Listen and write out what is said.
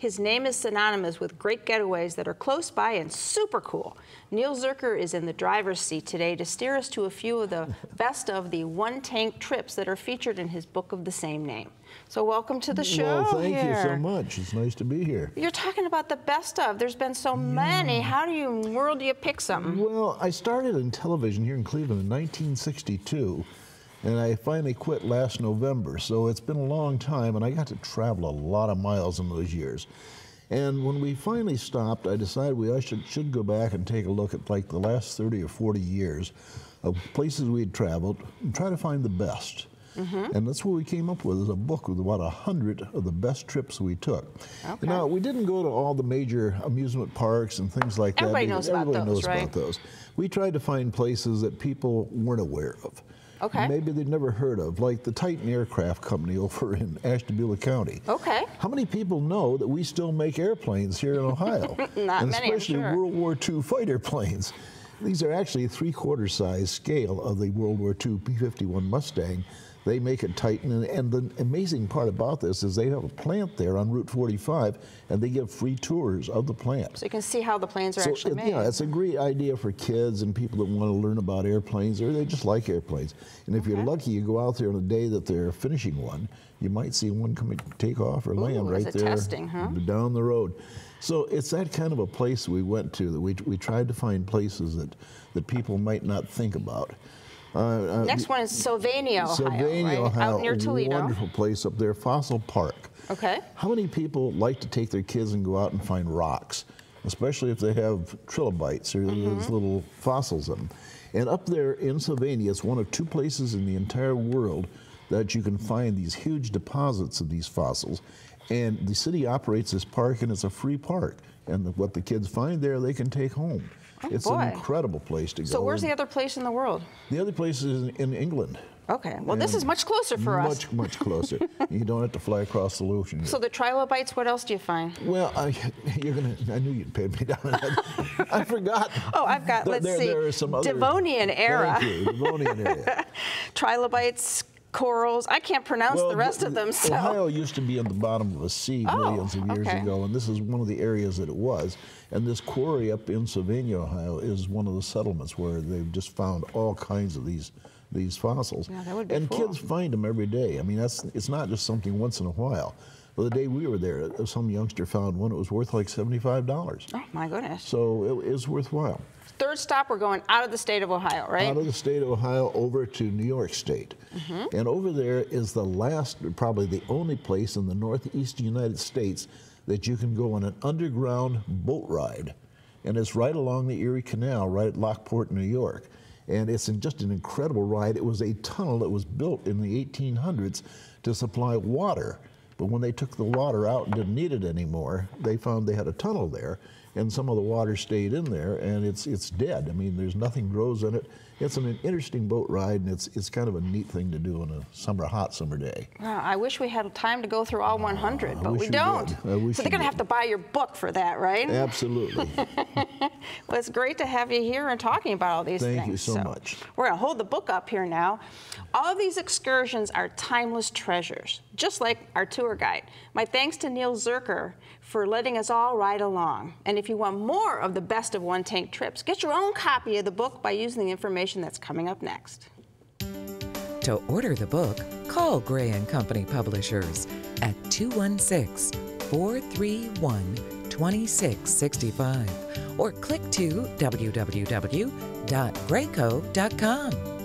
His name is synonymous with great getaways that are close by and super cool. Neil Zurcher is in the driver's seat today to steer us to a few of the best of the one-tank trips that are featured in his book of the same name. So welcome to the show. Well, thank you so much. It's nice to be here. You're talking about the best of. There's been so many. How in the world do you pick something? Well, I started in television here in Cleveland in 1962. And I finally quit last November, so it's been a long time, and I got to travel a lot of miles in those years. And when we finally stopped, I decided I should go back and take a look at like the last 30 or 40 years of places we had traveled and try to find the best. And that's what we came up with, is a book with about 100 of the best trips we took. Okay. Now, we didn't go to all the major amusement parks and things like that. Everybody knows about those. We tried to find places that people weren't aware of. Okay. Maybe they'd never heard of, like the Titan Aircraft Company over in Ashtabula County. Okay. How many people know that we still make airplanes here in Ohio? Not and many, especially I'm sure. World War II fighter planes. These are actually a 3/4 size scale of the World War II P-51 Mustang. They make it Titan, and the amazing part about this is they have a plant there on Route 45, and they give free tours of the plant. So you can see how the planes are actually made. Yeah, it's a great idea for kids and people that want to learn about airplanes, or they just like airplanes. And if you're lucky, you go out there on the day that they're finishing one, you might see one come and take off or land right there testing, huh? down the road. So it's that kind of a place we went to, that we tried to find places that people might not think about. Next one is Sylvania, Ohio, Sylvania, right? Ohio, Out near Toledo. Wonderful place up there, Fossil Park. Okay. How many people like to take their kids and go out and find rocks, especially if they have trilobites or those little fossils in them? And up there in Sylvania, it's one of 2 places in the entire world that you can find these huge deposits of these fossils. And the city operates this park, and it's a free park. And what the kids find there, they can take home. It's an incredible place to go. So where's the other place in the world? The other place is in England. Okay, well, this is much closer for us. Much closer. You don't have to fly across the ocean. So the trilobites, what else do you find? Well, I knew you'd pay me down on that. I forgot. Oh, I've got, let's see, there are some other, Devonian era. Thank you, Devonian era. Trilobites, corals. I can't pronounce the rest of them. So. Ohio used to be at the bottom of a sea millions of years ago, and this is one of the areas that it was. And this quarry up in Sylvania, Ohio, is one of the settlements where they've just found all kinds of these fossils. Yeah, that would be and cool. Kids find them every day. I mean, it's not just something once in a while. Well, the day we were there, some youngster found one. It was worth like $75. Oh, my goodness. So it is worthwhile. Third stop, we're going out of the state of Ohio, right? Out of the state of Ohio over to New York State. And over there is the last, probably the only place in the northeast United States that you can go on an underground boat ride. And it's right along the Erie Canal, right at Lockport, New York. And it's just an incredible ride. It was a tunnel that was built in the 1800s to supply water. But when they took the water out and didn't need it anymore, they found they had a tunnel there, and some of the water stayed in there, and it's dead. I mean, there's nothing grows in it. It's an interesting boat ride, and it's kind of a neat thing to do on a hot summer day. Wow, I wish we had time to go through all 100, but we don't. So they're going to have to buy your book for that, right? Absolutely. Well, it's great to have you here and talking about all these things. Thank you so much. We're going to hold the book up here now. All of these excursions are timeless treasures, just like our tour guide. My thanks to Neil Zurcher for letting us all ride along. And if you want more of the best of one-tank trips, get your own copy of the book by using the information that's coming up next. To order the book, call Gray & Company Publishers at 216-431-2665 or click to www.grayco.com.